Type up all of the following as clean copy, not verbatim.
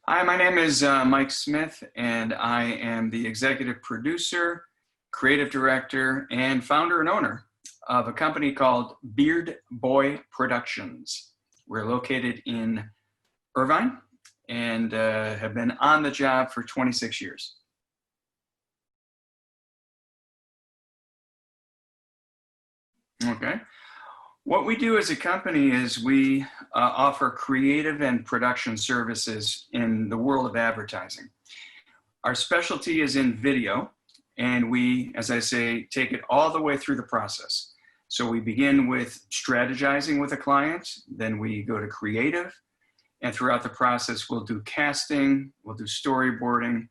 Hi, my name is Mike Smith, and I am the executive producer, creative director, and founder and owner of a company called Beard Boy Productions. We're located in Irvine and have been on the job for 26 years. Okay. What we do as a company is we offer creative and production services in the world of advertising. Our specialty is in video, and we, as I say, take it all the way through the process. So we begin with strategizing with a client, then we go to creative, and throughout the process we'll do casting, we'll do storyboarding,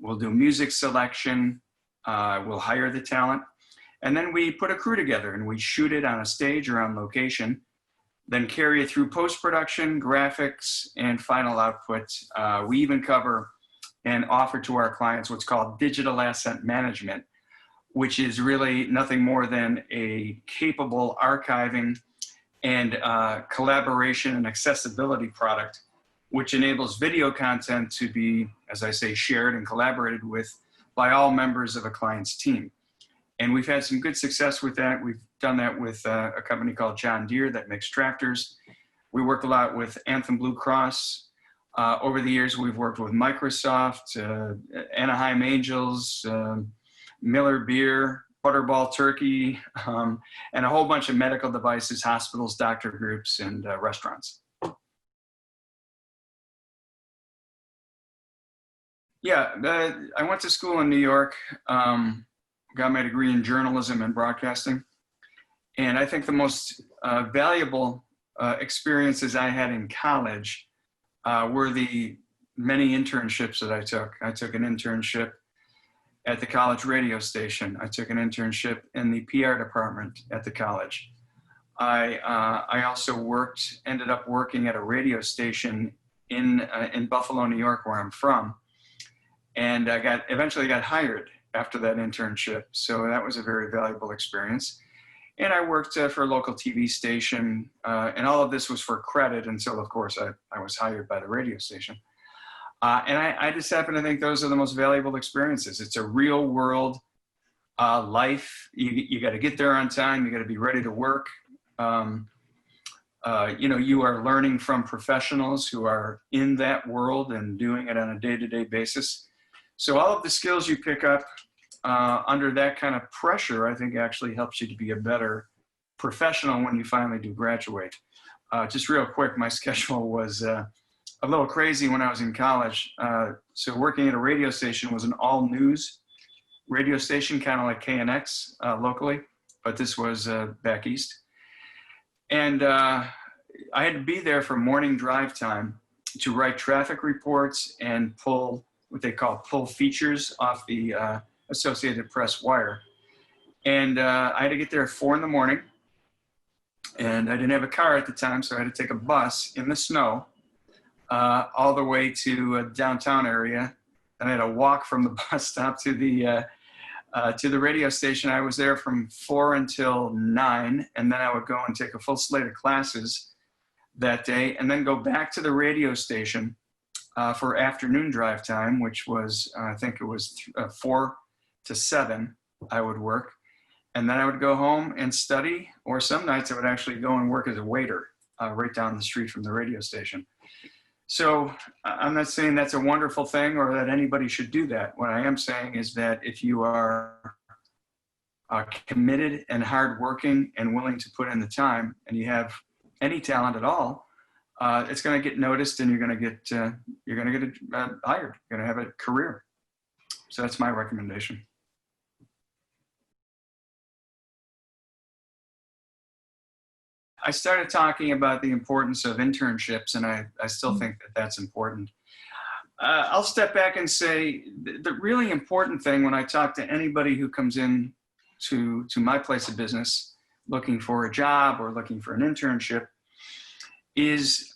we'll do music selection, we'll hire the talent, and then we put a crew together and we shoot it on a stage or on location, then carry it through post-production, graphics, and final output. We even cover and offer to our clients what's called digital asset management, which is really nothing more than a capable archiving and collaboration and accessibility product, which enables video content to be, as I say, shared and collaborated with by all members of a client's team. And we've had some good success with that. We've done that with a company called John Deere that makes tractors. We work a lot with Anthem Blue Cross. Over the years, we've worked with Microsoft, Anaheim Angels, Miller Beer, Butterball Turkey, and a whole bunch of medical devices, hospitals, doctor groups, and restaurants. Yeah, I went to school in New York. Got my degree in journalism and broadcasting. And I think the most valuable experiences I had in college were the many internships that I took. I took an internship at the college radio station. I took an internship in the PR department at the college. I also ended up working at a radio station in Buffalo, New York, where I'm from. And I eventually got hired after that internship. So that was a very valuable experience. And I worked for a local TV station, and all of this was for credit until, of course, I was hired by the radio station. And I just happen to think those are the most valuable experiences. It's a real world life. You got to get there on time. You got to be ready to work. You know, you are learning from professionals who are in that world and doing it on a day-to-day basis. So all of the skills you pick up under that kind of pressure, I think actually helps you to be a better professional when you finally do graduate. Just real quick, my schedule was a little crazy when I was in college. So working at a radio station was an all news radio station, kind of like KNX locally, but this was back east. And I had to be there for morning drive time to write traffic reports and pull what they call pull features off the Associated Press wire. And I had to get there at 4 in the morning, and I didn't have a car at the time, so I had to take a bus in the snow all the way to a downtown area. And I had to walk from the bus stop to the radio station. I was there from 4 until 9, and then I would go and take a full slate of classes that day, and then go back to the radio station for afternoon drive time, which was, I think it was 4 to 7, I would work. And then I would go home and study, or some nights I would actually go and work as a waiter right down the street from the radio station. So I'm not saying that's a wonderful thing or that anybody should do that. What I am saying is that if you are committed and hardworking and willing to put in the time, and you have any talent at all, it's going to get noticed, and you're going to get hired. You're going to have a career. So that's my recommendation. I started talking about the importance of internships, and I still think that that's important. I'll step back and say the really important thing when I talk to anybody who comes in to my place of business looking for a job or looking for an internship is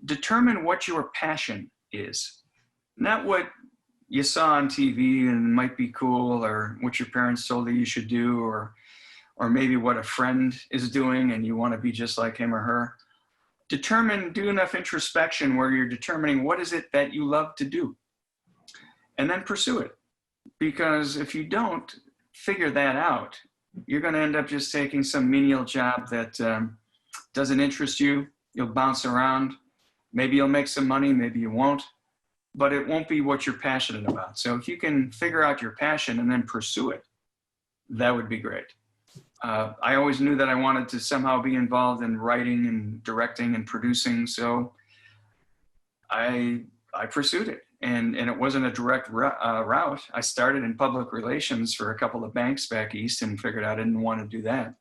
determine what your passion is. Not what you saw on TV and might be cool, or what your parents told you you should do, or maybe what a friend is doing and you want to be just like him or her. do enough introspection where you're determining what is it that you love to do, and then pursue it. Because if you don't figure that out, you're going to end up just taking some menial job that doesn't interest you. You'll bounce around. Maybe you'll make some money, maybe you won't, but it won't be what you're passionate about. So if you can figure out your passion and then pursue it, that would be great. I always knew that I wanted to somehow be involved in writing and directing and producing, so I pursued it. And it wasn't a direct route. I started in public relations for a couple of banks back east and figured I didn't want to do that.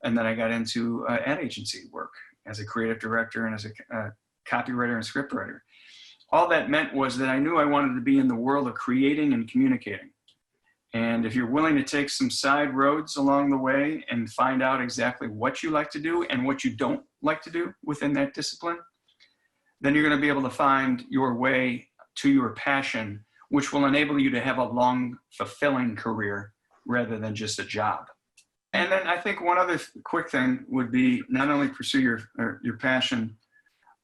And then I got into ad agency work as a creative director and as a copywriter and scriptwriter. All that meant was that I knew I wanted to be in the world of creating and communicating. And if you're willing to take some side roads along the way and find out exactly what you like to do and what you don't like to do within that discipline, then you're going to be able to find your way to your passion, which will enable you to have a long, fulfilling career rather than just a job. And then I think one other quick thing would be not only pursue your passion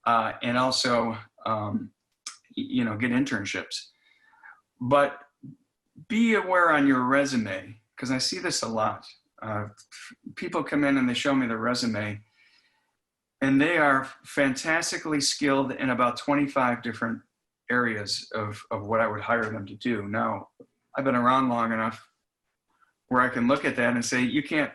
and also, get internships, but be aware on your resume, because I see this a lot. People come in and they show me their resume, and they are fantastically skilled in about 25 different areas of what I would hire them to do. Now, I've been around long enough where I can look at that and say, you can't,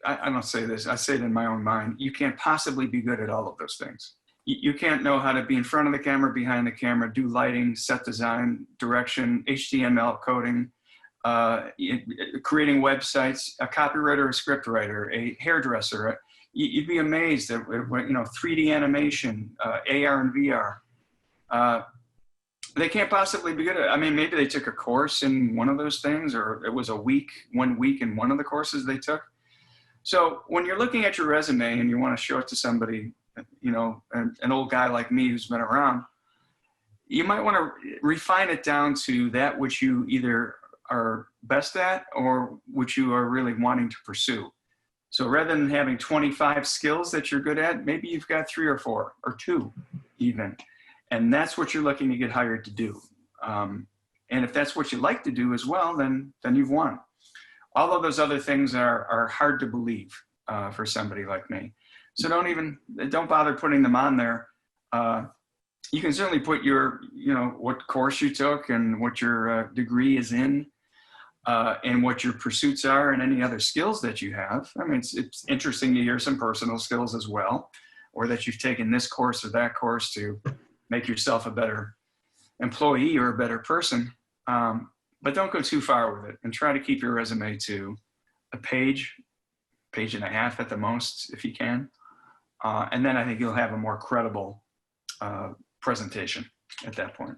I don't say this, I say it in my own mind, you can't possibly be good at all of those things. You can't know how to be in front of the camera, behind the camera, do lighting, set design, direction, HTML coding, creating websites, a copywriter, a scriptwriter, a hairdresser. You'd be amazed at 3D animation, AR and VR. They can't possibly be good at it. I mean, maybe they took a course in one of those things, or it was 1 week in one of the courses they took. So when you're looking at your resume and you want to show it to somebody, an old guy like me who's been around, you might want to refine it down to that which you either are best at or which you are really wanting to pursue. So rather than having 25 skills that you're good at, maybe you've got 3 or 4 or 2 even. And that's what you're looking to get hired to do. And if that's what you like to do as well, then you've won. All of those other things are hard to believe for somebody like me. So don't bother putting them on there. You can certainly put what course you took and what your degree is in, and what your pursuits are and any other skills that you have. I mean, it's interesting to hear some personal skills as well, or that you've taken this course or that course to make yourself a better employee or a better person. But don't go too far with it, and try to keep your resume to a page and a half at the most, if you can. And then I think you'll have a more credible presentation at that point.